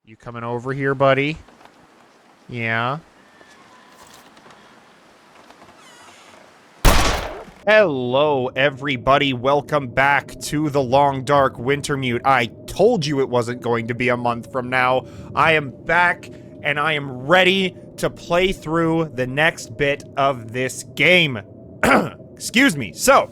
You coming over here, buddy? Yeah. Hello, everybody. Welcome back to the Long Dark Wintermute. I told you it wasn't going to be a month from now. I am back, and I am ready to play through the next bit of this game. Excuse me. So,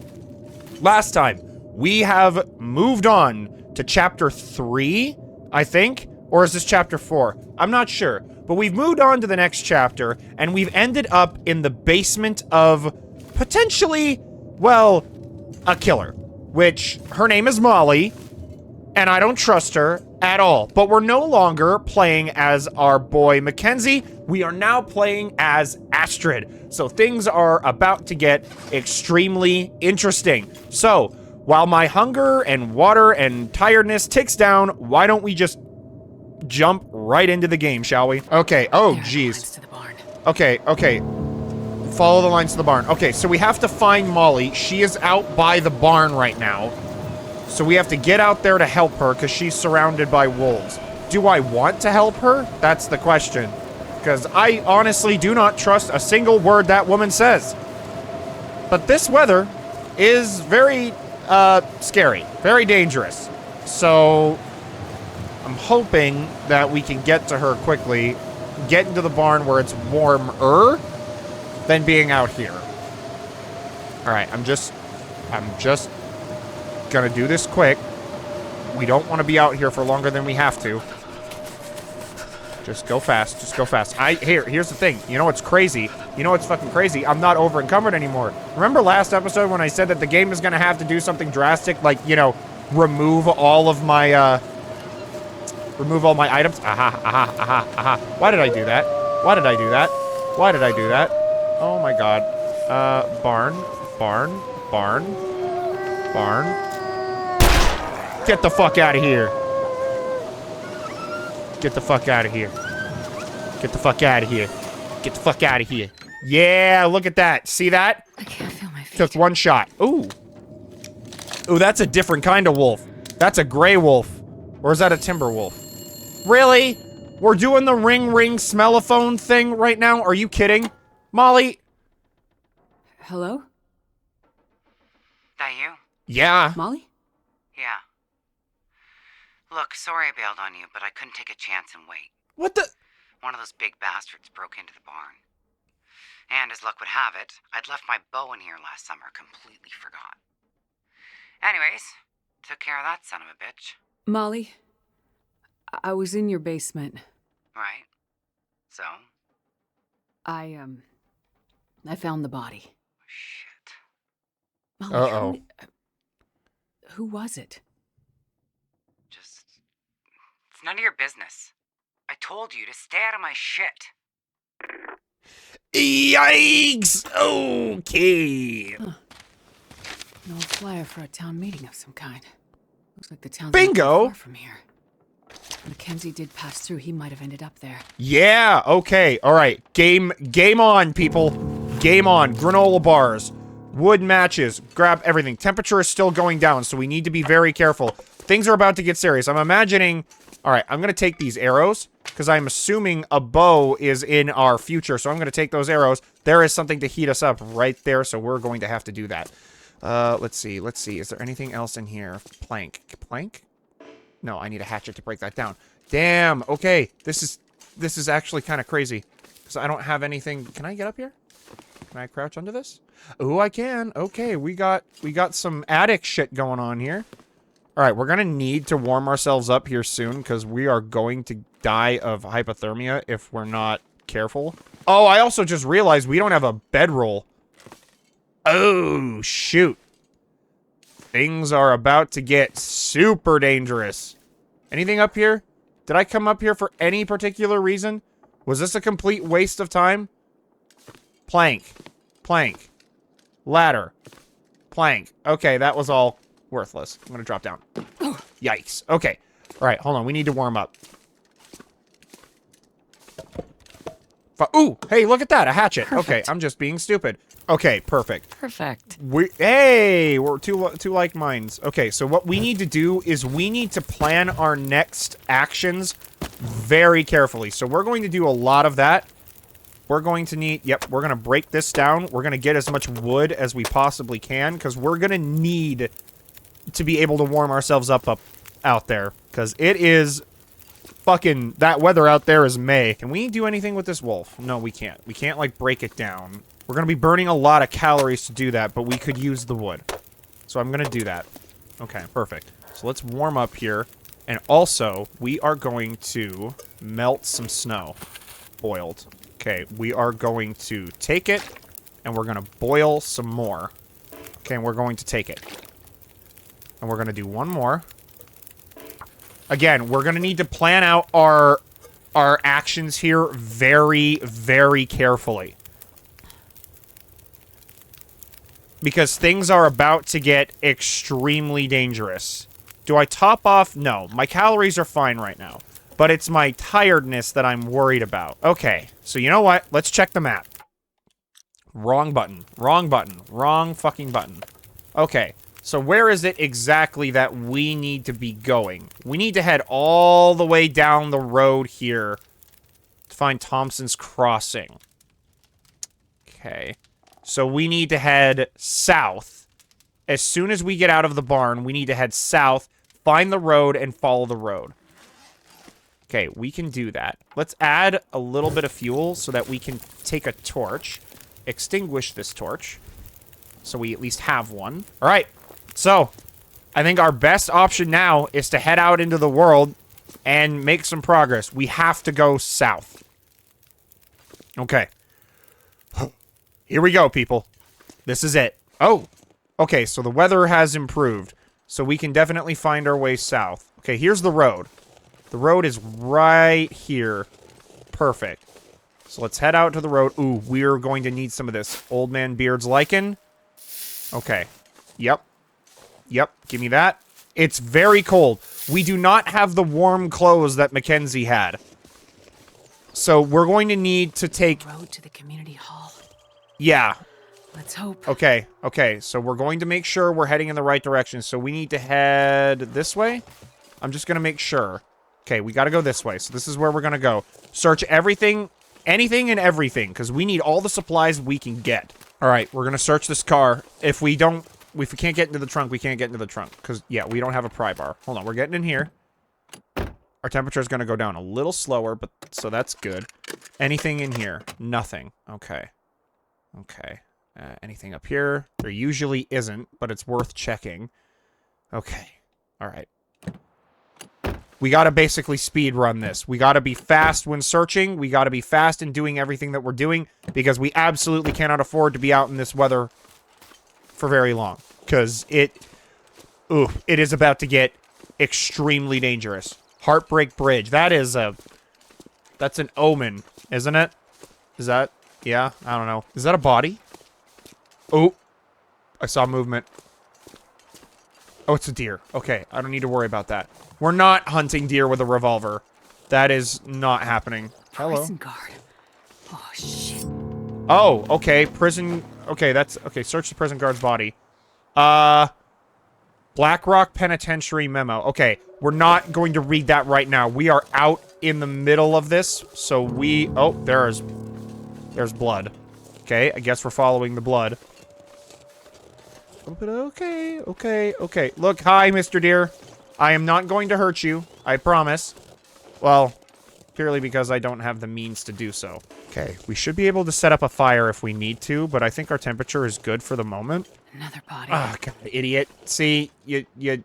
last time, we have moved on to Chapter 3, I think? Or is this Chapter 4? I'm not sure. But we've moved on to the next chapter, and we've ended up in the basement of potentially, well, a killer. Which, her name is Molly, and I don't trust her at all. But we're no longer playing as our boy Mackenzie. We are now playing as Astrid. So things are about to get extremely interesting. So, while my hunger and water and tiredness ticks down, why don't we just jump right into the game, shall we? Okay, oh jeez. Okay, follow the lines to the barn. Okay, so we have to find Molly. She is out by the barn right now. So we have to get out there to help her because she's surrounded by wolves. Do I want to help her? That's the question. Because I honestly do not trust a single word that woman says. But this weather is very, scary. Very dangerous. So I'm hoping that we can get to her quickly, get into the barn where it's warmer than being out here. All right, I'm just gonna do this quick. We don't want to be out here for longer than we have to. Just go fast. Just go fast. Here's the thing. You know what's crazy? You know what's fucking crazy? I'm not over encumbered anymore. Remember last episode when I said that the game is gonna have to do something drastic, like, you know, remove all my items? Why did I do that? Why did I do that? Why did I do that? Oh my god. Barn. Get the fuck out of here. Get the fuck out of here. Get the fuck out of here. Get the fuck out of here. Yeah, look at that. See that? I can't feel my feet. Took one shot. Ooh. Ooh, that's a different kind of wolf. That's a gray wolf. Or is that a timber wolf? Really? We're doing the ring smellophone thing right now? Are you kidding? Molly? Hello? That you? Yeah. Molly? Yeah. Look, sorry I bailed on you, but I couldn't take a chance and wait. What the? One of those big bastards broke into the barn. And as luck would have it, I'd left my bow in here last summer, completely forgot. Anyways, took care of that son of a bitch. Molly, I was in your basement. Right. So? I found the body. Shit. Molly, Uh-oh. Who was it? It's none of your business. I told you to stay out of my shit. Yikes! Okay. Huh. An old flyer for a town meeting of some kind. Looks like the town's Bingo! not far from here. Mackenzie did pass through. He might have ended up there. Yeah, okay, alright. Game on, people. Game on. Granola bars. Wood matches. Grab everything. Temperature is still going down, so we need to be very careful. Things are about to get serious. I'm imagining... Alright, I'm gonna take these arrows, because I'm assuming a bow is in our future, so I'm gonna take those arrows. There is something to heat us up right there, so we're going to have to do that. Let's see. Is there anything else in here? Plank. No, I need a hatchet to break that down. Damn, okay. This is actually kind of crazy. Because I don't have anything... Can I get up here? Can I crouch under this? Oh, I can. Okay, we got some attic shit going on here. Alright, we're gonna need to warm ourselves up here soon, because we are going to die of hypothermia if we're not careful. Oh, I also just realized we don't have a bedroll. Oh, shoot. Things are about to get super dangerous. Anything up here? Did I come up here for any particular reason? Was this a complete waste of time? Plank. Ladder. Plank. Okay, that was all worthless. I'm gonna drop down. Yikes. Okay. Alright, hold on. We need to warm up. Ooh! Hey, look at that! A hatchet! Perfect. Okay, I'm just being stupid. Okay, perfect. Perfect. Hey! We're two like minds. Okay, so what we need to do is we need to plan our next actions very carefully. So we're going to do a lot of that. We're going to need... Yep, we're going to break this down. We're going to get as much wood as we possibly can, because we're going to need to be able to warm ourselves up out there. Because it is fucking... That weather out there is May. Can we do anything with this wolf? No, we can't. We can't, like, break it down. We're going to be burning a lot of calories to do that, but we could use the wood. So I'm going to do that. Okay, perfect. So let's warm up here. And also, we are going to melt some snow. Boiled. Okay, we are going to take it, and we're going to boil some more. Okay, and we're going to take it. And we're going to do one more. Again, we're going to need to plan out our actions here very, very carefully. Because things are about to get extremely dangerous. Do I top off? No. My calories are fine right now. But it's my tiredness that I'm worried about. Okay. So you know what? Let's check the map. Wrong button. Wrong button. Wrong fucking button. Okay. So where is it exactly that we need to be going? We need to head all the way down the road here to find Thompson's Crossing. Okay. So we need to head south. As soon as we get out of the barn, we need to head south, find the road, and follow the road. Okay, we can do that. Let's add a little bit of fuel so that we can take a torch, extinguish this torch, so we at least have one. All right, so I think our best option now is to head out into the world and make some progress. We have to go south. Okay. Here we go, people. This is it. Oh, okay, so the weather has improved. So we can definitely find our way south. Okay, here's the road. The road is right here. Perfect. So let's head out to the road. Ooh, we're going to need some of this. Old Man Beard's lichen. Okay. Yep. Yep, give me that. It's very cold. We do not have the warm clothes that Mackenzie had. So we're going to need to take... Road to the community hall. Yeah. Let's hope. Okay, okay. So we're going to make sure we're heading in the right direction. So we need to head this way. I'm just going to make sure. Okay, we got to go this way. So this is where we're going to go. Search everything, anything and everything, because we need all the supplies we can get. All right, we're going to search this car. If we can't get into the trunk, we can't get into the trunk. Because, yeah, we don't have a pry bar. Hold on, we're getting in here. Our temperature is going to go down a little slower, but so that's good. Anything in here? Nothing. Okay. Okay. Anything up here? There usually isn't, but it's worth checking. Okay. All right. We gotta basically speed run this. We gotta be fast when searching. We gotta be fast in doing everything that we're doing, because we absolutely cannot afford to be out in this weather for very long. Because it is about to get extremely dangerous. Heartbreak Bridge. That's an omen, isn't it? Is that, yeah, I don't know. Is that a body? Oh, I saw movement. Oh, it's a deer. Okay, I don't need to worry about that. We're not hunting deer with a revolver. That is not happening. Hello. Prison guard. Oh, shit. Oh, okay. Prison. Okay, okay, search the prison guard's body. Blackrock Penitentiary memo. Okay, we're not going to read that right now. We are out in the middle of this, so we... Oh, there's blood. Okay, I guess we're following the blood. But okay, okay, okay. Look, hi, Mr. Deer. I am not going to hurt you. I promise. Well, purely because I don't have the means to do so. Okay, we should be able to set up a fire if we need to, but I think our temperature is good for the moment. Another body. Ah, God, idiot. See,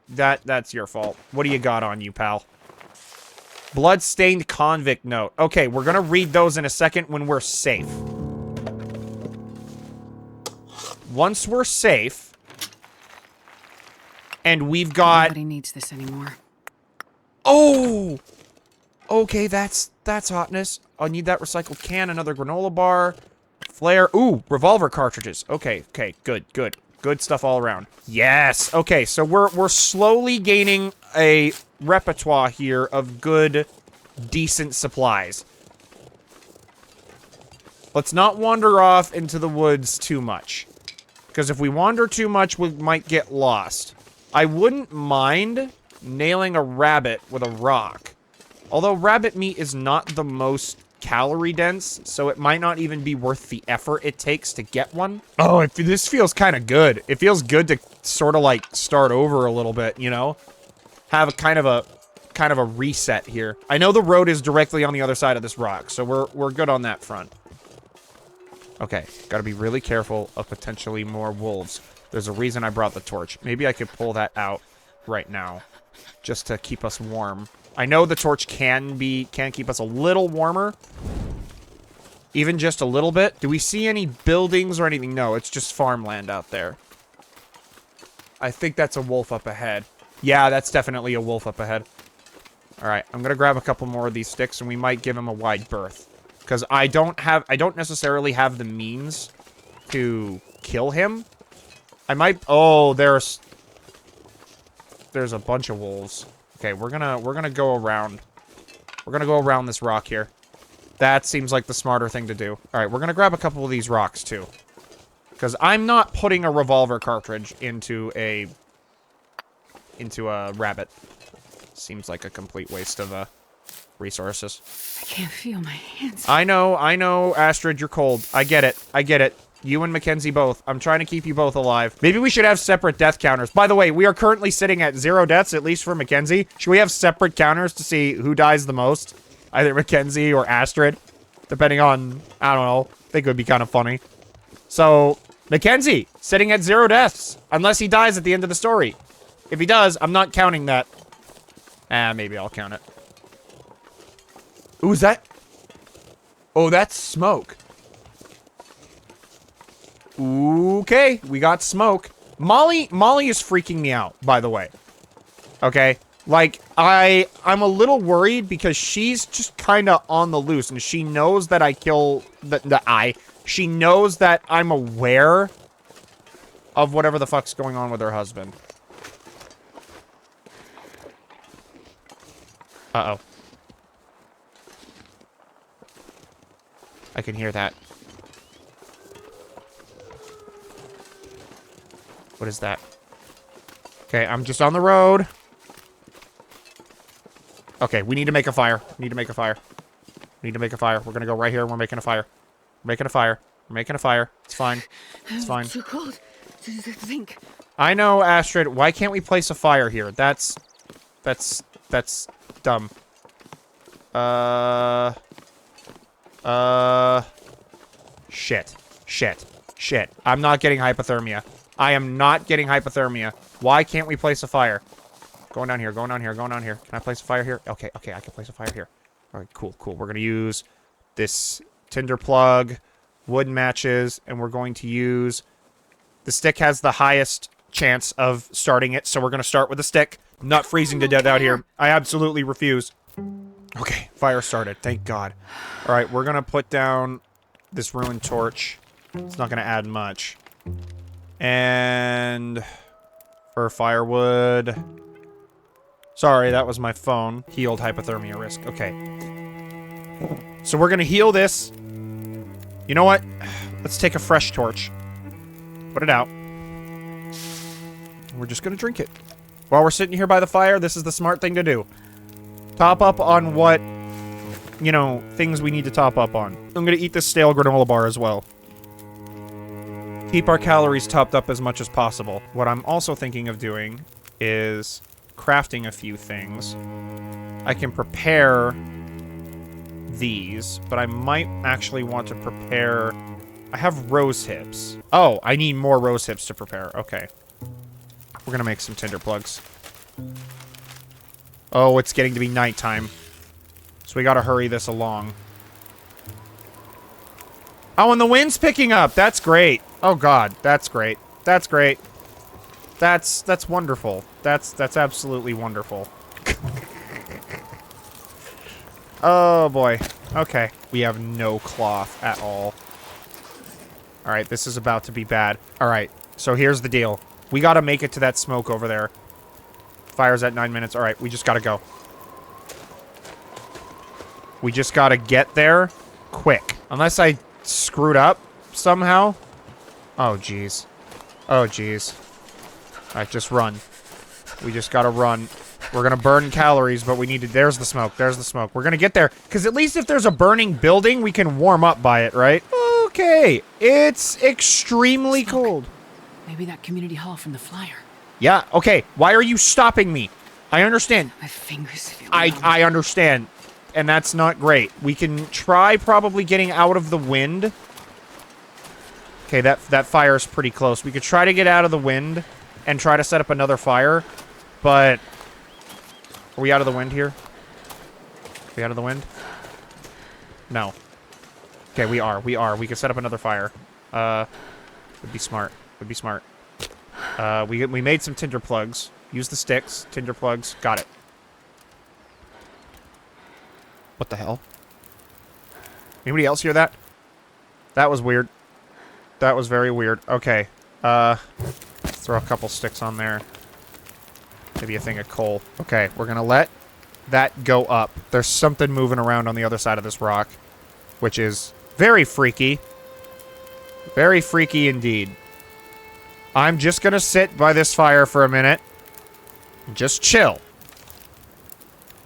that's your fault. What do you got on you, pal? Blood-stained convict note. Okay, we're gonna read those in a second when we're safe. Once we're safe... And we've got... Nobody needs this anymore. Oh! Okay, that's hotness. I'll need that recycled can, another granola bar, flare. Ooh, revolver cartridges. Okay, okay, good, good. Good stuff all around. Yes! Okay, so we're slowly gaining a repertoire here of good, decent supplies. Let's not wander off into the woods too much. Because if we wander too much, we might get lost. I wouldn't mind nailing a rabbit with a rock. Although rabbit meat is not the most calorie dense, so it might not even be worth the effort it takes to get one. Oh, this feels kind of good. It feels good to sort of like start over a little bit, you know? Have a kind of a reset here. I know the road is directly on the other side of this rock, so we're good on that front. Okay, gotta be really careful of potentially more wolves. There's a reason I brought the torch. Maybe I could pull that out right now, just to keep us warm. I know the torch can keep us a little warmer. Even just a little bit. Do we see any buildings or anything? No, it's just farmland out there. I think that's a wolf up ahead. Yeah, that's definitely a wolf up ahead. Alright, I'm gonna grab a couple more of these sticks and we might give him a wide berth. Because I don't necessarily have the means to kill him. I might... Oh, there's a bunch of wolves. Okay, we're gonna go around. We're gonna go around this rock here. That seems like the smarter thing to do. Alright, we're gonna grab a couple of these rocks, too. Because I'm not putting a revolver cartridge into a rabbit. Seems like a complete waste of, resources. I can't feel my hands. I know, Astrid, you're cold. I get it. You and Mackenzie both. I'm trying to keep you both alive. Maybe we should have separate death counters. By the way, we are currently sitting at 0 deaths, at least for Mackenzie. Should we have separate counters to see who dies the most? Either Mackenzie or Astrid. Depending on, I don't know. I think it would be kind of funny. So, Mackenzie, sitting at 0 deaths. Unless he dies at the end of the story. If he does, I'm not counting that. Maybe I'll count it. Ooh, is that? Oh, that's smoke. Okay, we got smoke. Molly is freaking me out, by the way. Okay? Like, I'm a little worried because she's just kind of on the loose, and she knows that I kill she knows that I'm aware of whatever the fuck's going on with her husband. Uh-oh. I can hear that. What is that? Okay, I'm just on the road. Okay, we need to make a fire. We need to make a fire. We need to make a fire. We're gonna go right here and we're making a fire. We're making a fire. We're making a fire. It's fine. It's fine. Too cold to think. I know, Astrid. Why can't we place a fire here? That's dumb. Shit. I'm not getting hypothermia. I am not getting hypothermia. Why can't we place a fire? Going down here. Can I place a fire here? Okay, I can place a fire here. Alright, cool. We're gonna use this tinder plug, wood matches, and we're going to use... The stick has the highest chance of starting it, so we're gonna start with the stick. I'm not freezing to death out here. I absolutely refuse. Okay, fire started. Thank God. Alright, we're gonna put down this ruined torch. It's not gonna add much. And... for firewood... Sorry, that was my phone. Healed hypothermia risk. Okay. So we're gonna heal this. You know what? Let's take a fresh torch. Put it out. We're just gonna drink it. While we're sitting here by the fire, this is the smart thing to do. Top up on what, you know, things we need to top up on. I'm gonna eat this stale granola bar as well. Keep our calories topped up as much as possible. What I'm also thinking of doing is crafting a few things. I can prepare these, but I might actually want to prepare... I have rose hips. Oh, I need more rose hips to prepare. Okay. We're gonna make some tinder plugs. Oh, it's getting to be nighttime. So we gotta hurry this along. Oh, and the wind's picking up! That's great! Oh god, that's great. That's great. That's wonderful. That's absolutely wonderful. Oh boy. Okay. We have no cloth at all. Alright, this is about to be bad. Alright, so here's the deal. We gotta make it to that smoke over there. Fire's at 9 minutes. Alright, we just gotta go. We just gotta get there quick. Unless I screwed up somehow. Oh, jeez. Oh, jeez. Alright, just run. We just gotta run. We're gonna burn calories, but we need to... There's the smoke. There's the smoke. We're gonna get there. Because at least if there's a burning building, we can warm up by it, right? Okay. It's extremely cold. Maybe that community hall from the flyer. Yeah, okay. Why are you stopping me? I understand. My fingers feel I understand. And that's not great. We can try probably getting out of the wind. Okay, that fire is pretty close. We could try to get out of the wind and try to set up another fire. But... Are we out of the wind here? Are we out of the wind? No. Okay, we are. We are. We can set up another fire. Would be smart. Would be smart. We made some tinder plugs. Use the sticks. Tinder plugs. Got it. What the hell? Anybody else hear that? That was weird. That was very weird. Okay. Throw a couple sticks on there. Maybe a thing of coal. Okay, we're gonna let that go up. There's something moving around on the other side of this rock, which is very freaky. Very freaky indeed. I'm just gonna sit by this fire for a minute. And just chill.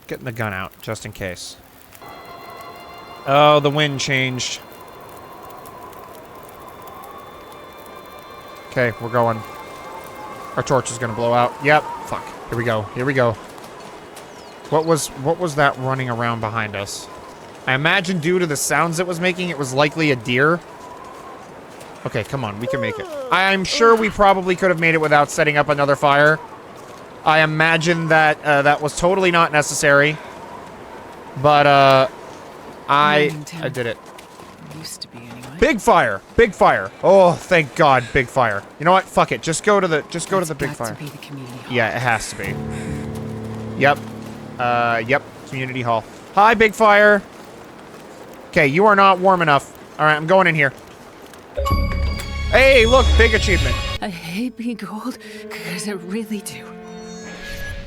Getting the gun out, just in case. Oh, the wind changed. Okay, we're going. Our torch is gonna blow out. Yep. Fuck. Here we go. Here we go. What was that running around behind us? I imagine due to the sounds it was making, it was likely a deer. Okay, come on. We can make it. I'm sure we probably could have made it without setting up another fire. I imagine that that was totally not necessary. But, I did it. Used to be anyway. Big fire! Big fire! Oh, thank God, big fire. You know what? Fuck it. Just go to the big fire. To be the community hall. Yeah, it has to be. Yep. Yep. Community hall. Hi, big fire. Okay, you are not warm enough. All right, I'm going in here. Hey, look, big achievement. I hate being cold because I really do.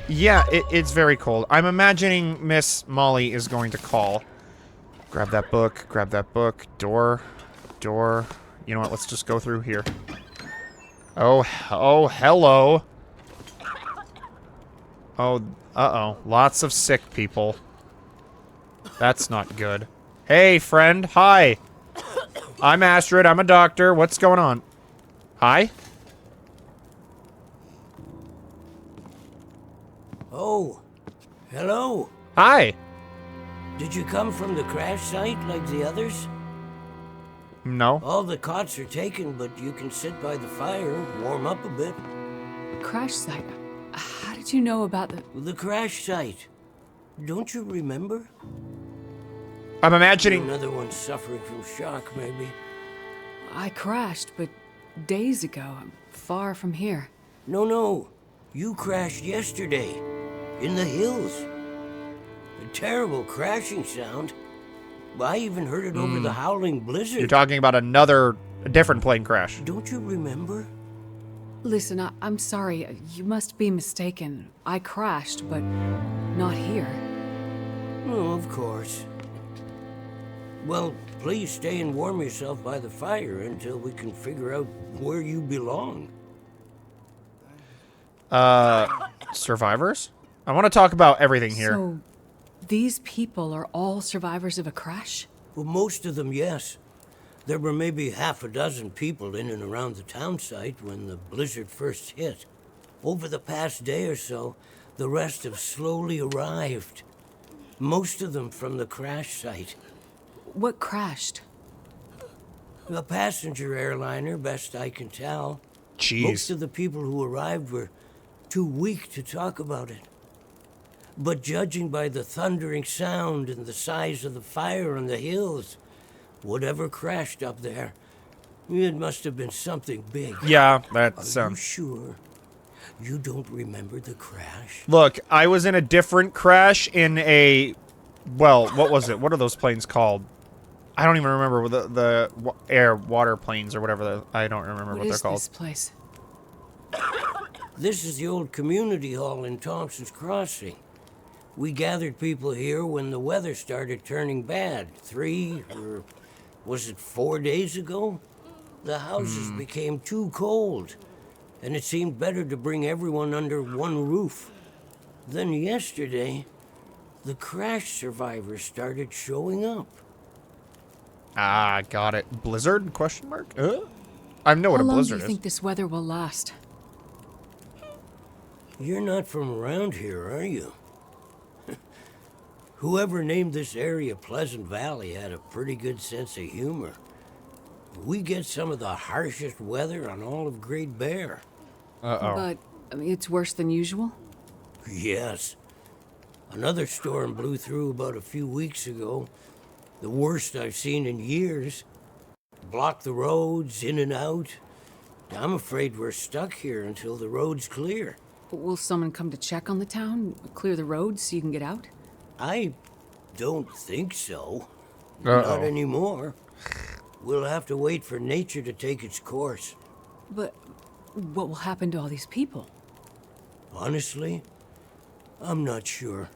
Yeah, it's very cold. I'm imagining Miss Molly is going to call. Grab that book. Grab that book. Door. Door. You know what? Let's just go through here. Oh, hello. Oh, uh-oh. Lots of sick people. That's not good. Hey, friend. Hi. I'm Astrid. I'm a doctor. What's going on? Hi? Oh. Hello. Hi. Did you come from the crash site like the others? No. All the cots are taken, but you can sit by the fire, warm up a bit. Crash site. How did you know about The crash site. Don't you remember? I'm imagining... Another one suffering from shock, maybe. I crashed, but days ago. I'm far from here. No. You crashed yesterday. In the hills. A terrible crashing sound. I even heard it over the howling blizzard. You're talking about a different plane crash. Don't you remember? Listen, I'm sorry. You must be mistaken. I crashed, but not here. Oh, of course. Well, please stay and warm yourself by the fire until we can figure out where you belong. Survivors? I want to talk about everything here. So, these people are all survivors of a crash? Well, most of them, yes. There were maybe half a dozen people in and around the town site when the blizzard first hit. Over the past day or so, the rest have slowly arrived. Most of them from the crash site. What crashed? A passenger airliner, best I can tell. Jeez. Most of the people who arrived were too weak to talk about it. But judging by the thundering sound and the size of the fire on the hills, whatever crashed up there, it must have been something big. Yeah, that's... Are you sure you don't remember the crash? Look, I was in a different crash in a... Well, what was it? What are those planes called? I don't even remember the water planes or whatever. I don't remember what they're called. What is this place? This is the old community hall in Thompsons Crossing. We gathered people here when the weather started turning bad. 3 or was it 4 days ago? The houses became too cold, and it seemed better to bring everyone under one roof. Then yesterday, the crash survivors started showing up. Ah, got it. Blizzard? Question mark? I know what How a long do blizzard you is. think this weather will last? You're not from around here, are you? Whoever named this area Pleasant Valley had a pretty good sense of humor. We get some of the harshest weather on all of Great Bear. Uh-oh. But I mean, it's worse than usual? Yes. Another storm blew through about a few weeks ago. The worst I've seen in years. Blocked the roads, in and out. I'm afraid we're stuck here until the road's clear. Will someone come to check on the town? Clear the roads so you can get out? I don't think so. Uh-oh. Not anymore. We'll have to wait for nature to take its course. But what will happen to all these people? Honestly, I'm not sure.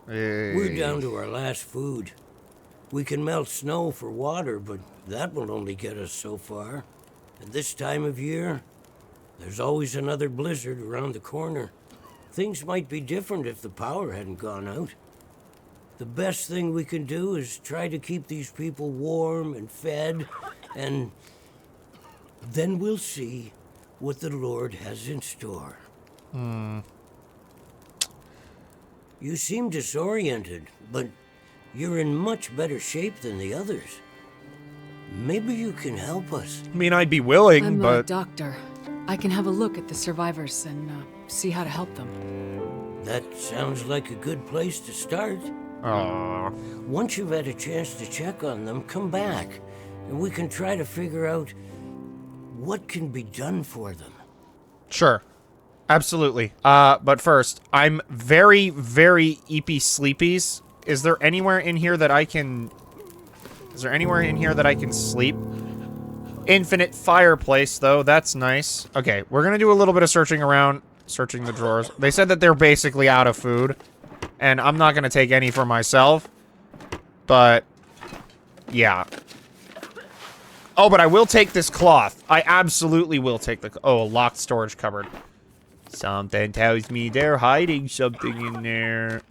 Hey. We're down to our last food. We can melt snow for water, but that will only get us so far. And this time of year, there's always another blizzard around the corner. Things might be different if the power hadn't gone out. The best thing we can do is try to keep these people warm and fed, and then we'll see what the Lord has in store. You seem disoriented, but you're in much better shape than the others. Maybe you can help us. I mean, I'd be willing, I'm a but... doctor. I can have a look at the survivors and see how to help them. That sounds like a good place to start. Aw. Once you've had a chance to check on them, come back, and we can try to figure out what can be done for them. Sure. Absolutely. But first, I'm very, very eepy sleepies. Is there anywhere in here that I can... Is there anywhere in here that I can sleep? Infinite fireplace, though. That's nice. Okay, we're gonna do a little bit of searching around. Searching the drawers. They said that they're basically out of food. And I'm not gonna take any for myself. But... yeah. Oh, but I will take this cloth. I absolutely will take the... Oh, a locked storage cupboard. Something tells me they're hiding something in there.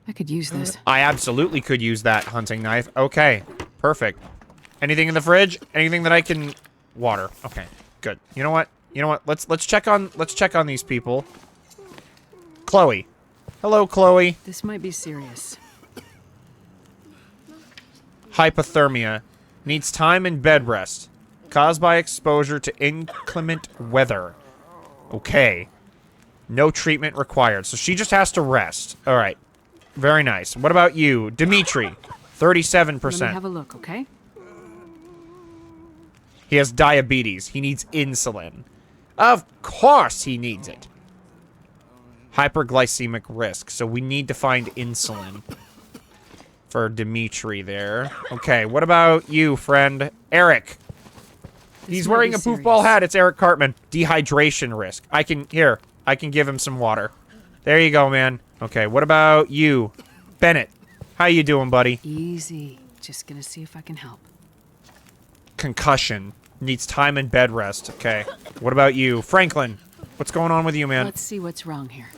I could use this. I absolutely could use that hunting knife. Okay, perfect. Anything in the fridge? Anything that I can... Water. Okay, good. You know what? You know what? Let's check on these people. Chloe. Hello, Chloe. This might be serious. Hypothermia. Needs time and bed rest. Caused by exposure to inclement weather. Okay. No treatment required. So she just has to rest. All right. Very nice. What about you? Dimitri. 37%. Let me have a look, okay? He has diabetes. He needs insulin. Of course he needs it. Hyperglycemic risk. So we need to find insulin. For Dimitri there. Okay, what about you, friend? Eric. He's wearing a poofball hat. It's Eric Cartman. Dehydration risk. I can give him some water. There you go, man. Okay, what about you? Bennett. How you doing, buddy? Easy. Just gonna see if I can help. Concussion. Needs time and bed rest. Okay. What about you? Franklin. What's going on with you, man? Let's see what's wrong here.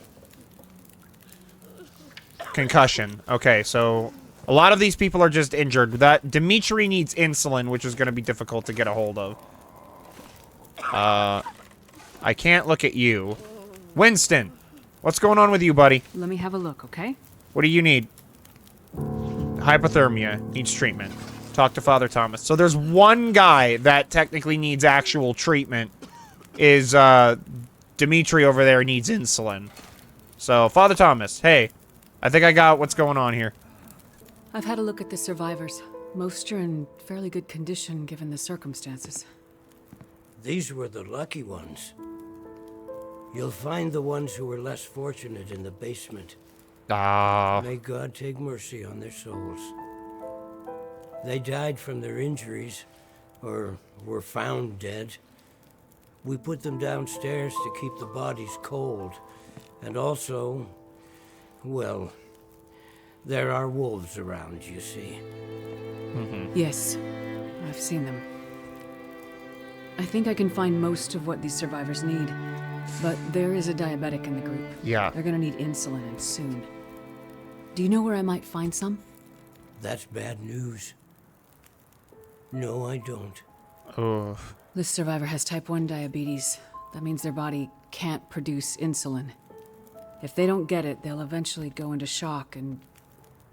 Concussion. Okay, so a lot of these people are just injured. That Dimitri needs insulin, which is going to be difficult to get a hold of. I can't look at you. Winston. What's going on with you, buddy? Let me have a look, okay? What do you need? Hypothermia. Needs treatment. Talk to Father Thomas. So there's one guy that technically needs actual treatment. Is, Dimitri over there needs insulin. So, Father Thomas, hey. I think I got what's going on here. I've had a look at the survivors. Most are in fairly good condition given the circumstances. These were the lucky ones. You'll find the ones who were less fortunate in the basement. Ah. May God take mercy on their souls. They died from their injuries, or were found dead. We put them downstairs to keep the bodies cold, and also, well, there are wolves around, you see. Yes, I've seen them. I think I can find most of what these survivors need. But there is a diabetic in the group. Yeah. They're gonna need insulin and soon. Do you know where I might find some? That's bad news. No, I don't. Oh. This survivor has type 1 diabetes. That means their body can't produce insulin. If they don't get it, they'll eventually go into shock and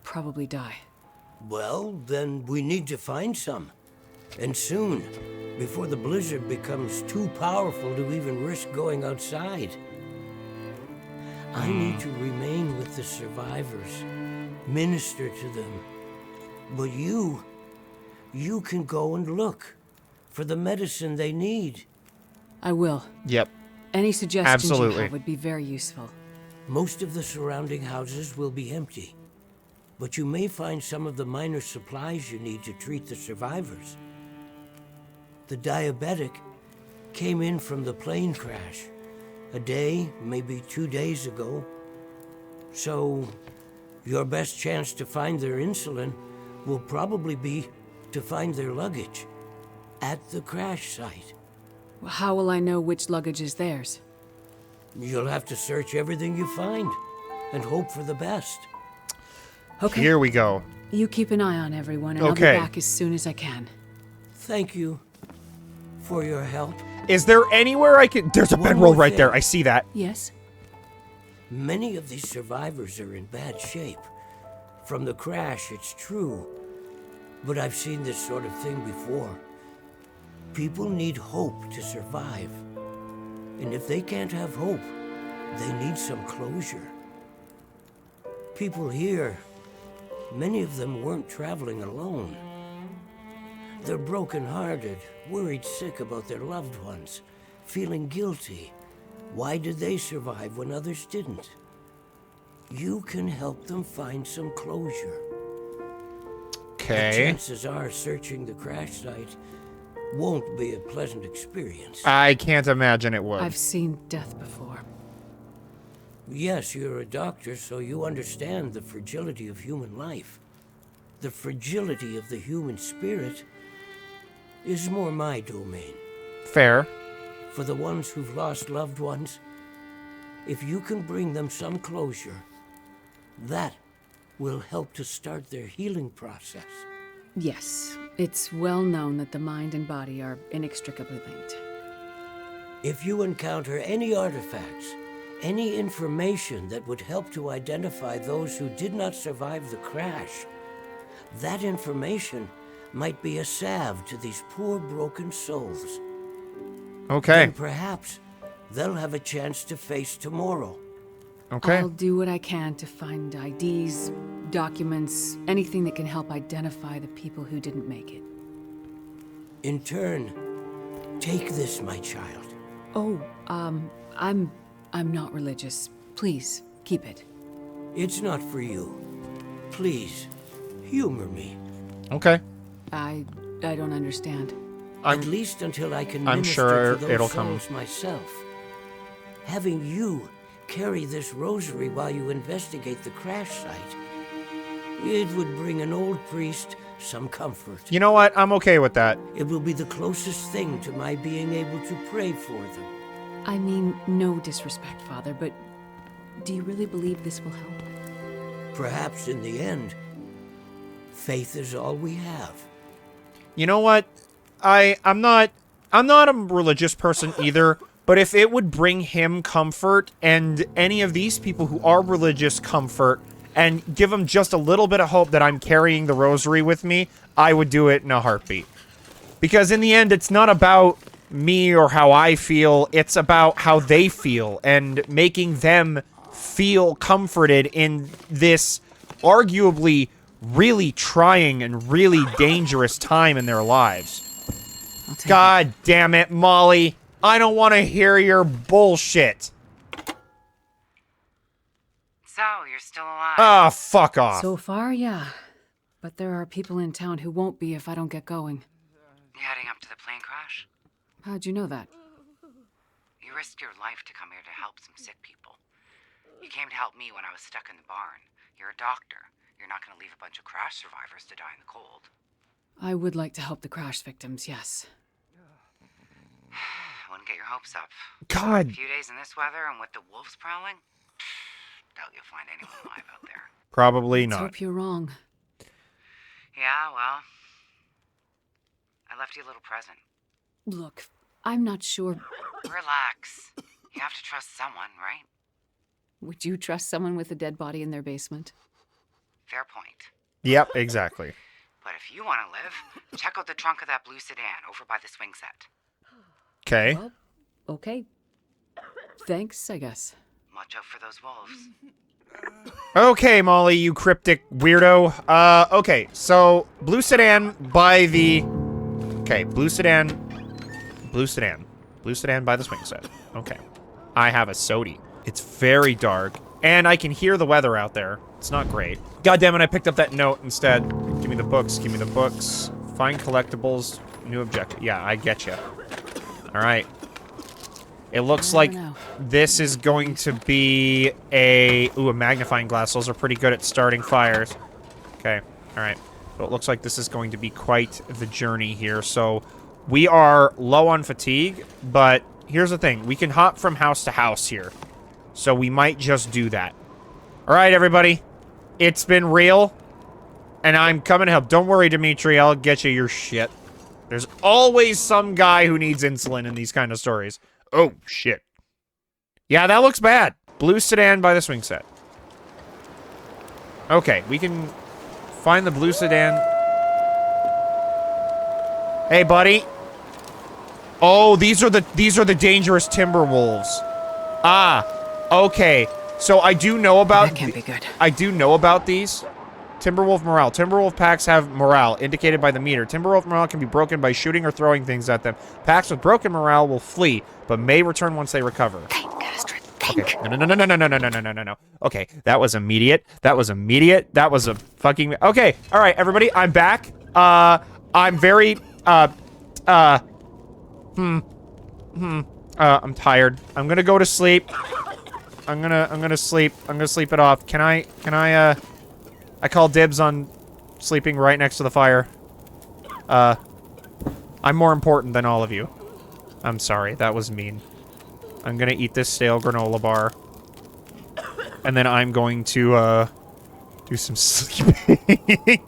probably die. Well, then we need to find some. And soon, before the blizzard becomes too powerful to even risk going outside. I need to remain with the survivors, minister to them. But you can go and look for the medicine they need. I will. Yep. Any suggestions you Absolutely. have would be very useful. Most of the surrounding houses will be empty, but you may find some of the minor supplies you need to treat the survivors. The diabetic came in from the plane crash a day, maybe 2 days ago. So, your best chance to find their insulin will probably be to find their luggage at the crash site. How will I know which luggage is theirs? You'll have to search everything you find and hope for the best. Okay. Here we go. You keep an eye on everyone, and Okay. I'll be back as soon as I can. Thank you for your help. Is there anywhere I can... There's a One bedroll more right there. thing. I see that. Yes? Many of these survivors are in bad shape. From the crash, it's true. But I've seen this sort of thing before. People need hope to survive. And if they can't have hope, they need some closure. People here, many of them weren't traveling alone. They're broken-hearted, worried sick about their loved ones, feeling guilty. Why did they survive when others didn't? You can help them find some closure. The Okay. chances are searching the crash site won't be a pleasant experience. I can't imagine it would. I've seen death before. Yes, you're a doctor, so you understand the fragility of human life. The fragility of the human spirit is more my domain. Fair. For the ones who've lost loved ones, if you can bring them some closure, that will help to start their healing process. Yes, it's well known that the mind and body are inextricably linked. If you encounter any artifacts, any information that would help to identify those who did not survive the crash, that information might be a salve to these poor broken souls. Okay. And perhaps they'll have a chance to face tomorrow. Okay. I'll do what I can to find IDs, documents, anything that can help identify the people who didn't make it. In turn, take this, my child. Oh, I'm not religious. Please, keep it. It's not for you. Please, humor me. Okay. I don't understand. At least until I can I'm minister sure to those it'll come. souls myself. Having you carry this rosary while you investigate the crash site, it would bring an old priest some comfort. You know what? I'm okay with that. It will be the closest thing to my being able to pray for them. I mean, no disrespect, Father, but do you really believe this will help? Perhaps in the end, faith is all we have. You know what? I'm not a religious person either, but if it would bring him comfort and any of these people who are religious comfort and give them just a little bit of hope that I'm carrying the rosary with me, I would do it in a heartbeat. Because in the end, it's not about me or how I feel, it's about how they feel and making them feel comforted in this arguably really trying and really dangerous time in their lives. I'll take it. God damn it, Molly. I don't want to hear your bullshit. So, you're still alive. Ah, fuck off. So far, yeah. But there are people in town who won't be if I don't get going. You heading up to the plane crash? How'd you know that? You risked your life to come here to help some sick people. You came to help me when I was stuck in the barn. You're a doctor. You're not going to leave a bunch of crash survivors to die in the cold. I would like to help the crash victims, yes. When wouldn't get your hopes up. God. A few days in this weather and with the wolves prowling? Doubt you'll find anyone alive out there. Probably Let's not. hope you're wrong. Yeah, well, I left you a little present. Look, I'm not sure. Relax. You have to trust someone, right? Would you trust someone with a dead body in their basement? Fair point. Yep, exactly. But if you want to live, check out the trunk of that blue sedan over by the swing set. Okay. Well, okay. Thanks, I guess. Watch out for those wolves. Okay, Molly, you cryptic weirdo. Okay, so blue sedan by the... Okay, blue sedan by the swing set. Okay. I have a sody. It's very dark, and I can hear the weather out there. It's not great. God damn it, I picked up that note instead. Give me the books, give me the books. Find collectibles, new objective. Yeah, I get you. All right. It looks like this is going to be a magnifying glass. Those are pretty good at starting fires. Okay, all right. So it looks like this is going to be quite the journey here. So we are low on fatigue, but here's the thing. We can hop from house to house here. So we might just do that. All right, everybody. It's been real, and I'm coming to help. Don't worry, Dimitri. I'll get you your shit. There's always some guy who needs insulin in these kind of stories. Oh, shit. Yeah, that looks bad. Blue sedan by the swing set. Okay, we can find the blue sedan. Hey, buddy. Oh, these are the dangerous timber wolves. Ah, okay. So I do know about... That can't be good. I do know about these. Timberwolf morale. Timberwolf packs have morale indicated by the meter. Timberwolf morale can be broken by shooting or throwing things at them. Packs with broken morale will flee, but may return once they recover. Think, Astrid, think. Okay. No. Okay, that was immediate. That was immediate. That was a fucking... Okay, all right, everybody, I'm back. I'm very... I'm tired. I'm gonna go to sleep. I'm gonna sleep. I'm gonna sleep it off. Can I, I call dibs on sleeping right next to the fire. I'm more important than all of you. I'm sorry, that was mean. I'm gonna eat this stale granola bar. And then I'm going to, do some sleeping.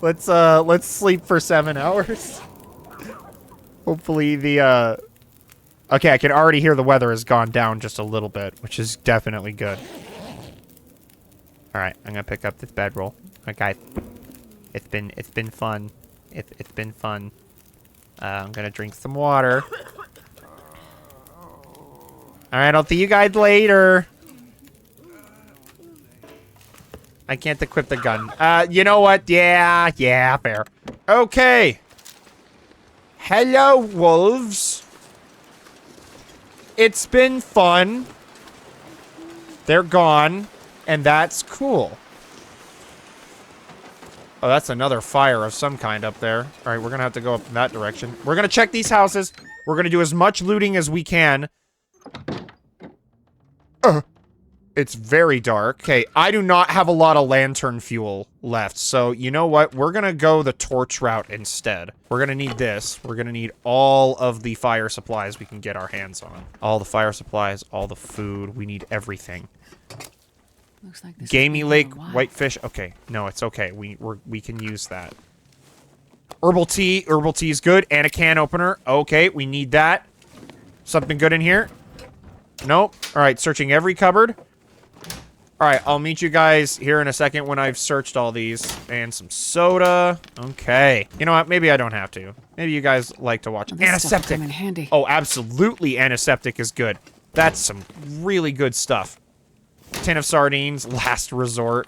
Let's sleep for 7 hours. Hopefully the, okay, I can already hear the weather has gone down just a little bit, which is definitely good. Alright, I'm gonna pick up this bedroll. Okay. It's been fun. It's been fun. I'm gonna drink some water. Alright, I'll see you guys later. I can't equip the gun. You know what? Yeah, fair. Okay. Hello, wolves. It's been fun. They're gone, and that's cool. Oh, that's another fire of some kind up there. All right, we're gonna have to go up in that direction. We're gonna check these houses. We're gonna do as much looting as we can. It's very dark. Okay, I do not have a lot of lantern fuel left, so you know what? We're gonna go the torch route instead. We're gonna need this. We're gonna need all of the fire supplies we can get our hands on. All the fire supplies, all the food. We need everything. Looks like this Gamey has been Lake, for a while. whitefish. Okay, no, it's okay. We can use that. Herbal tea is good, and a can opener. Okay, we need that. Something good in here? Nope. All right, searching every cupboard. All right, I'll meet you guys here in a second when I've searched all these. And some soda. Okay. You know what? Maybe I don't have to. Maybe you guys like to watch. This stuff will Antiseptic. come in handy. Oh, absolutely antiseptic is good. That's some really good stuff. Tin of sardines, last resort.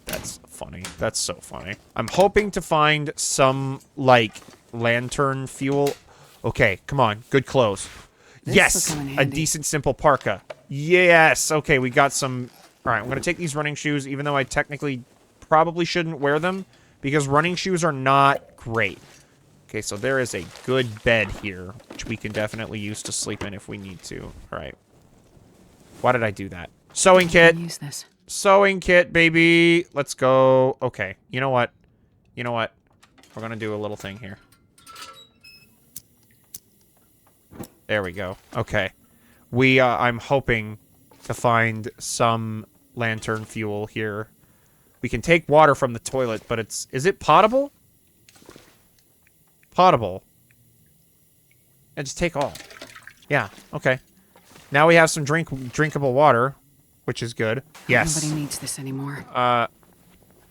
That's funny. That's so funny. I'm hoping to find some, like, lantern fuel. Okay, come on. Good clothes. This Yes! will come in A handy. decent, simple parka. Yes! Okay, we got some... Alright, I'm gonna take these running shoes, even though I technically probably shouldn't wear them, because running shoes are not great. Okay, so there is a good bed here, which we can definitely use to sleep in if we need to. Alright. Why did I do that? Sewing kit. Use this. Sewing kit, baby. Let's go. Okay, you know what? You know what? We're gonna do a little thing here. There we go. Okay. I'm hoping to find some lantern fuel here. We can take water from the toilet, but is it potable? Potable. And just take all. Yeah, okay. Now we have some drinkable water, which is good. Yes. Nobody needs this anymore.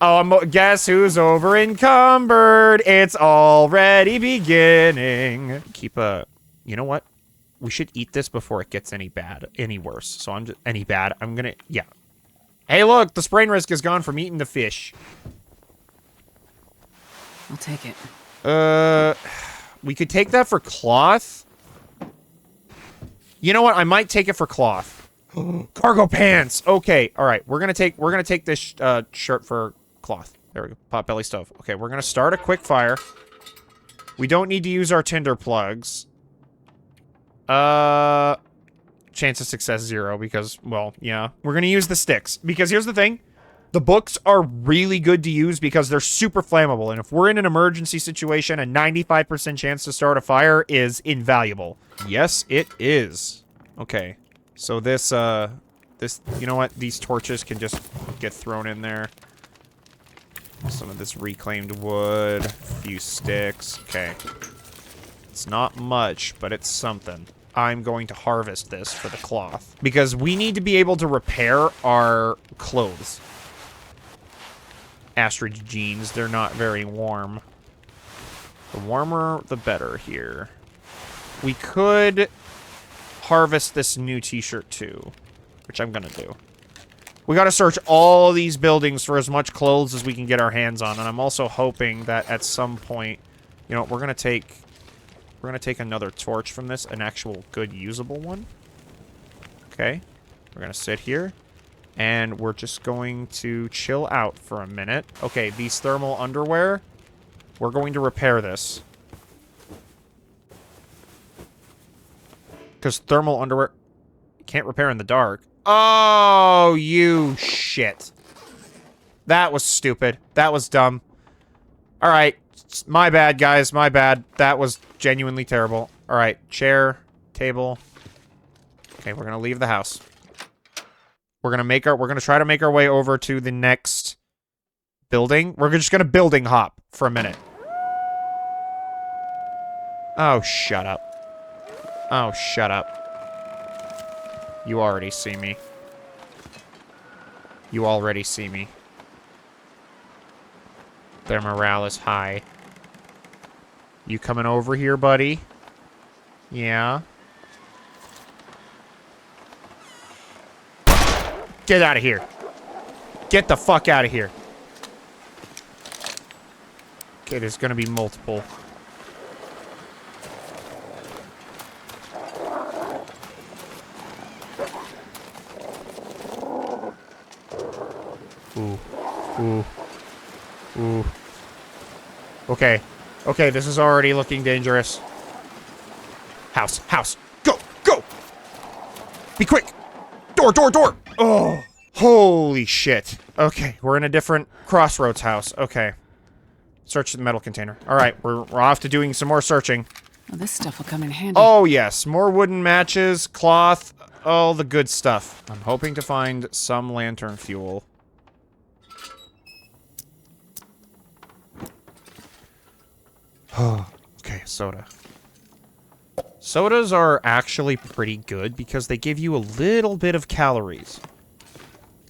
Guess who's over encumbered? It's already beginning. You know what? We should eat this before it gets any worse. So I'm gonna, yeah. Hey, look, the sprain risk is gone from eating the fish. I'll take it. We could take that for cloth. You know what? I might take it for cloth. Cargo pants. Okay, all right. We're gonna take this shirt for cloth. There we go. Potbelly stove. Okay, we're gonna start a quick fire. We don't need to use our tinder plugs. Chance of success 0 because, well, yeah. We're gonna use the sticks because here's the thing. The books are really good to use because they're super flammable, and if we're in an emergency situation, a 95% chance to start a fire is invaluable. Yes, it is. Okay. So this, you know what? These torches can just get thrown in there. Some of this reclaimed wood, a few sticks. Okay. It's not much, but it's something. I'm going to harvest this for the cloth because we need to be able to repair our clothes. Astrid jeans, they're not very warm. The warmer, the better here. We could harvest this new t-shirt too, which I'm gonna do. We gotta search all these buildings for as much clothes as we can get our hands on, and I'm also hoping that at some point, you know, we're gonna take another torch from this, an actual good usable one. Okay, we're gonna sit here. And we're just going to chill out for a minute. Okay, these thermal underwear. We're going to repair this. Because thermal underwear... You can't repair in the dark. Oh, you shit. That was stupid. That was dumb. Alright. My bad, guys. My bad. That was genuinely terrible. Alright. Chair. Table. Okay, we're gonna leave the house. We're gonna try to make our way over to the next building. We're just gonna building hop for a minute. Oh, shut up. Oh, shut up. You already see me. You already see me. Their morale is high. You coming over here, buddy? Yeah. Get out of here. Get the fuck out of here. Okay, there's gonna be multiple. Ooh. Ooh. Ooh. Okay. Okay, this is already looking dangerous. House. House. Go. Go. Be quick. Door. Door. Door. Oh. Holy shit. Okay, we're in a different crossroads house. Okay. Search the metal container. Alright, we're off to doing some more searching. Well, this stuff will come in handy. Oh, yes. More wooden matches, cloth, all the good stuff. I'm hoping to find some lantern fuel. Okay, soda. Sodas are actually pretty good because they give you a little bit of calories.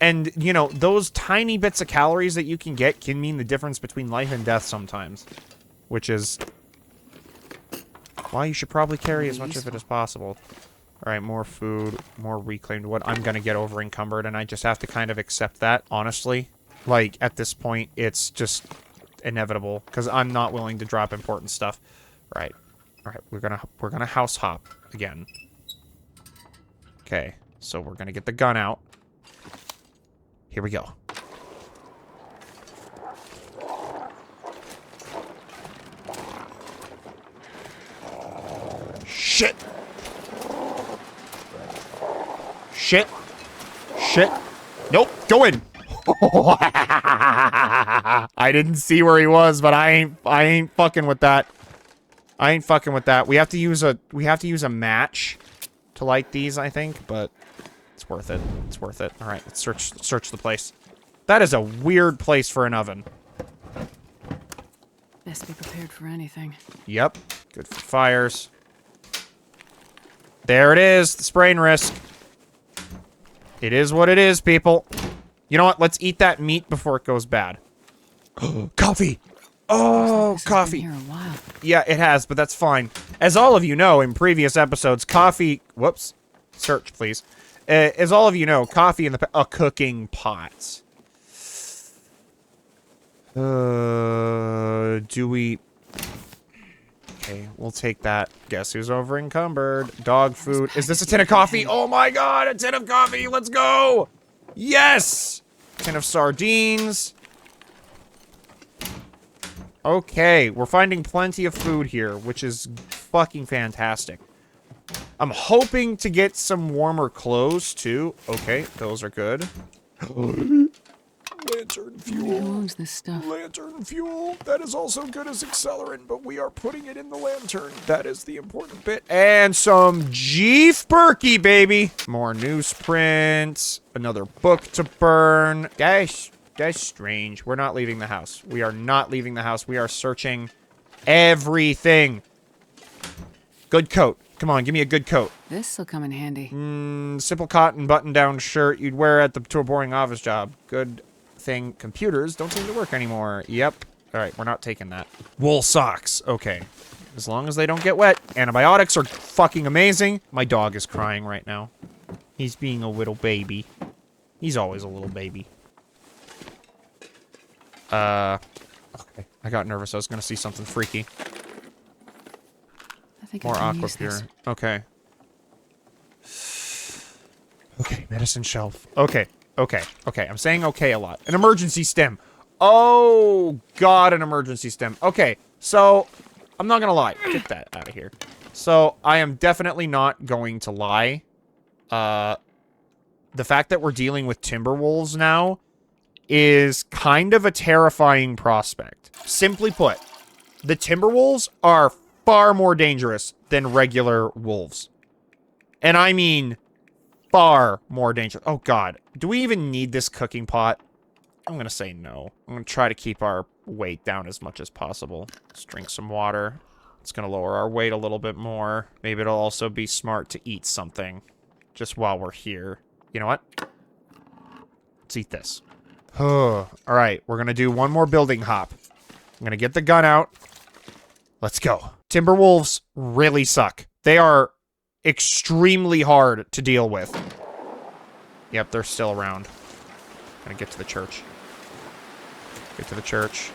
And, you know, those tiny bits of calories that you can get can mean the difference between life and death sometimes. Which is why you should probably carry as much of it as possible. Alright, more food, more reclaimed wood. I'm gonna get over encumbered, and I just have to kind of accept that, honestly. Like, at this point, it's just inevitable, because I'm not willing to drop important stuff. Right. Alright, we're gonna house hop again. Okay, so we're gonna get the gun out. Here we go. Shit! Shit! Shit! Nope! Go in! I didn't see where he was, but I ain't fucking with that. I ain't fucking with that. We have to use a match to light these, I think, but it's worth it. It's worth it. All right, let's search the place. That is a weird place for an oven. Best be prepared for anything. Yep. Good for fires. There it is. The sprain risk. It is what it is, people. You know what? Let's eat that meat before it goes bad. Coffee! Oh, This has coffee. been here a while. Yeah, it has, but that's fine. As all of you know, in previous episodes, coffee... Whoops. Search, please. As all of you know, coffee in a cooking pot. Do we... Okay, we'll take that. Guess who's over encumbered? Dog food. Is this a tin of coffee? Oh my god, a tin of coffee! Let's go! Yes! Tin of sardines. Okay, we're finding plenty of food here, which is fucking fantastic. I'm hoping to get some warmer clothes, too. Okay, those are good. Lantern Who fuel. owns this stuff? Lantern fuel. That is also good as accelerant, but we are putting it in the lantern. That is the important bit. And some Jeef Berkey, baby. More newsprint. Another book to burn. That's strange. We're not leaving the house. We are not leaving the house. We are searching everything. Good coat. Come on, give me a good coat. This'll come in handy. Simple cotton button-down shirt you'd wear to a boring office job. Good thing computers don't seem to work anymore. Yep. All right, we're not taking that. Wool socks. Okay. As long as they don't get wet. Antibiotics are fucking amazing. My dog is crying right now. He's being a little baby. He's always a little baby. Okay. I got nervous. I was gonna see something freaky. I think More I can aqua use pure. this. Okay. Okay, medicine shelf. Okay. I'm saying okay a lot. An emergency stem. Oh, God, an emergency stem. Okay, so, I'm not gonna lie. Get that out of here. So, I am definitely not going to lie. The fact that we're dealing with timber wolves now is kind of a terrifying prospect. Simply put, the timber wolves are far more dangerous than regular wolves. And I mean far more dangerous. Oh, God. Do we even need this cooking pot? I'm going to say no. I'm going to try to keep our weight down as much as possible. Let's drink some water. It's going to lower our weight a little bit more. Maybe it'll also be smart to eat something just while we're here. You know what? Let's eat this. All right. We're going to do one more building hop. I'm going to get the gun out. Let's go. Timber wolves really suck. They are extremely hard to deal with. Yep, they're still around. Gonna get to the church. Get to the church.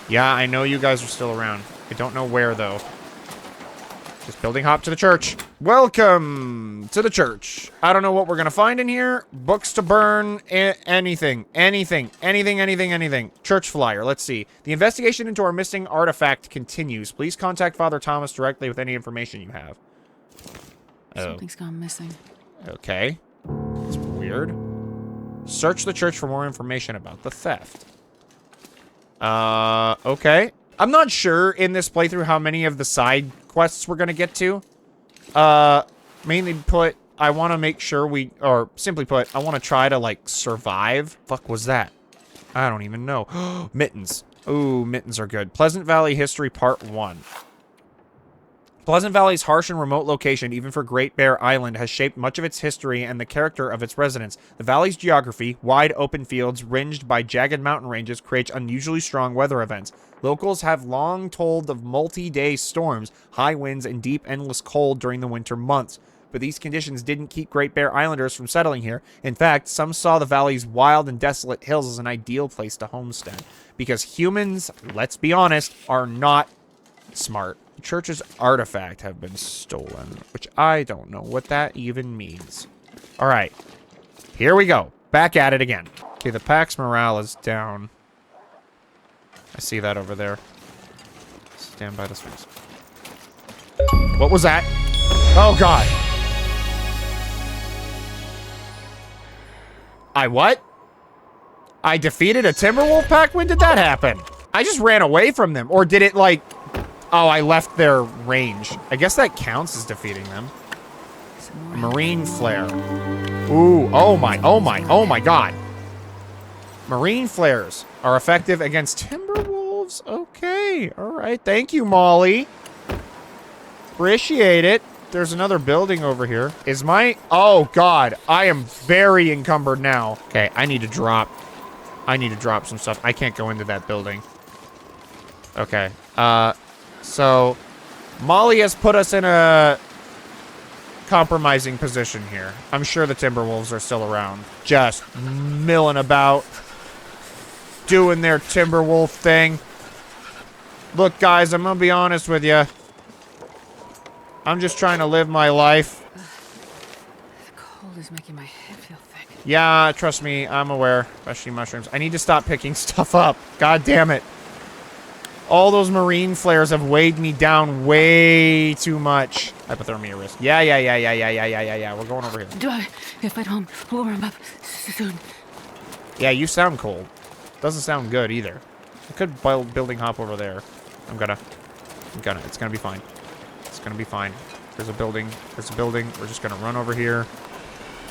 Yeah, I know you guys are still around. I don't know where, though. Just building hop to the church. Welcome to the church. I don't know what we're gonna find in here. Books to burn. Anything. Church flyer. Let's see. The investigation into our missing artifact continues. Please contact Father Thomas directly with any information you have. Something's gone missing. Okay. That's weird. Search the church for more information about the theft. Okay. I'm not sure in this playthrough how many of the side quests we're gonna get to. Mainly put, I want to make sure or simply put, I want to try to, like, survive. Fuck was that? I don't even know. Mittens. Ooh, mittens are good. Pleasant Valley History Part 1. Pleasant Valley's harsh and remote location, even for Great Bear Island, has shaped much of its history and the character of its residents. The valley's geography, wide open fields ringed by jagged mountain ranges, creates unusually strong weather events. Locals have long told of multi-day storms, high winds, and deep, endless cold during the winter months. But these conditions didn't keep Great Bear Islanders from settling here. In fact, some saw the valley's wild and desolate hills as an ideal place to homestead. Because humans, let's be honest, are not smart. The church's artifact have been stolen, which I don't know what that even means. All right, here we go. Back at it again. Okay, the Pax morale is down. I see that over there. Stand by the swings. What was that? Oh, God. I what? I defeated a Timberwolf pack? When did that happen? I just ran away from them. Or did it, like... Oh, I left their range. I guess that counts as defeating them. Some more Marine flare. Ooh, oh my god. Marine flares are effective against timberwolves. Okay, alright. Thank you, Molly. Appreciate it. There's another building over here. Is my... Oh, God. I am very encumbered now. Okay, I need to drop. I need to drop some stuff. I can't go into that building. Okay. So... Molly has put us in a... compromising position here. I'm sure the Timberwolves are still around. Just milling about. Doing their Timberwolf thing. Look, guys, I'm gonna be honest with you. I'm just trying to live my life. The cold is making my head feel thick. Yeah, trust me, I'm aware. Especially mushrooms. I need to stop picking stuff up. God damn it. All those marine flares have weighed me down way too much. Hypothermia risk. Yeah. We're going over here. Do I get back home? Warm up soon. Yeah, you sound cold. Doesn't sound good either. I could building hop over there. I'm gonna. It's gonna be fine. It's gonna be fine. There's a building. There's a building. We're just gonna run over here.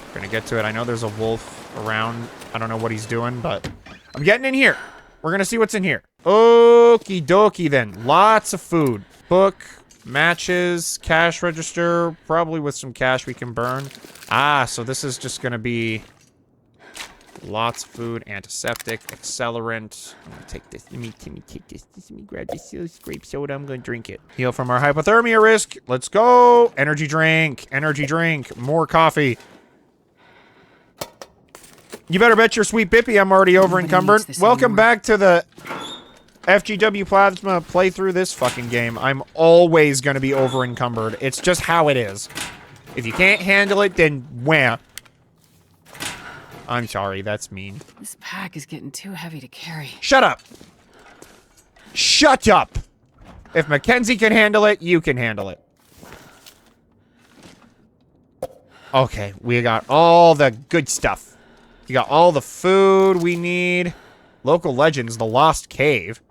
We're gonna get to it. I know there's a wolf around. I don't know what he's doing, but I'm getting in here. We're gonna see what's in here. Okie dokie then. Lots of food. Book, matches, cash register. Probably with some cash we can burn. Ah, so this is just gonna be lots of food, antiseptic, accelerant. I'm gonna take this. Let me take this. Let me grab this grape soda. I'm gonna drink it. Heal from our hypothermia risk. Let's go. Energy drink. Energy drink. More coffee. You better bet your sweet Bippy I'm already over encumbered. Welcome back to the FGWPlasma playthrough this fucking game. I'm always gonna be over encumbered. It's just how it is. If you can't handle it, then wham. I'm sorry, that's mean. This pack is getting too heavy to carry. Shut up! Shut up! If Mackenzie can handle it, you can handle it. Okay, we got all the good stuff. We got all the food we need. Local legends, the Lost Cave.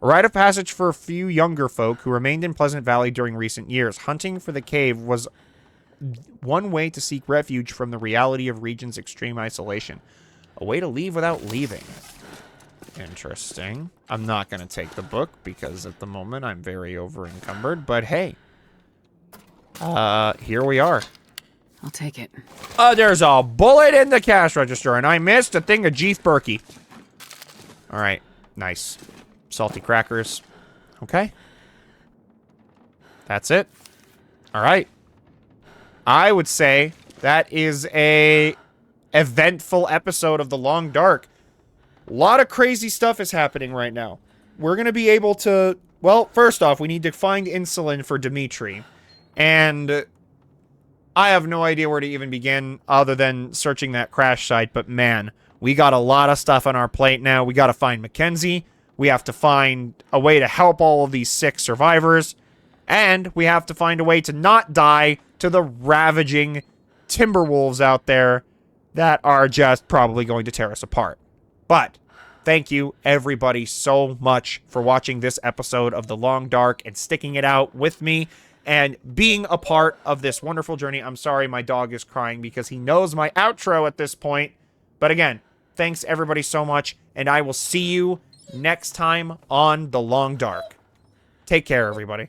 A rite of passage for a few younger folk who remained in Pleasant Valley during recent years. Hunting for the cave was one way to seek refuge from the reality of region's extreme isolation. A way to leave without leaving. Interesting. I'm not going to take the book because at the moment I'm very over encumbered, but hey. Here we are. I'll take it. There's a bullet in the cash register, and I missed a thing of Jeef Berkey. Alright, nice. Salty crackers. Okay. That's it. Alright. I would say that is a eventful episode of The Long Dark. A lot of crazy stuff is happening right now. We're going to be able to... Well, first off, we need to find insulin for Dimitri. And I have no idea where to even begin other than searching that crash site. But man, we got a lot of stuff on our plate now. We got to find Mackenzie. We have to find a way to help all of these sick survivors. And we have to find a way to not die to the ravaging timberwolves out there that are just probably going to tear us apart. But thank you, everybody, so much for watching this episode of The Long Dark and sticking it out with me and being a part of this wonderful journey. I'm sorry my dog is crying because he knows my outro at this point. But again, thanks everybody so much, and I will see you next time on The Long Dark. Take care, everybody.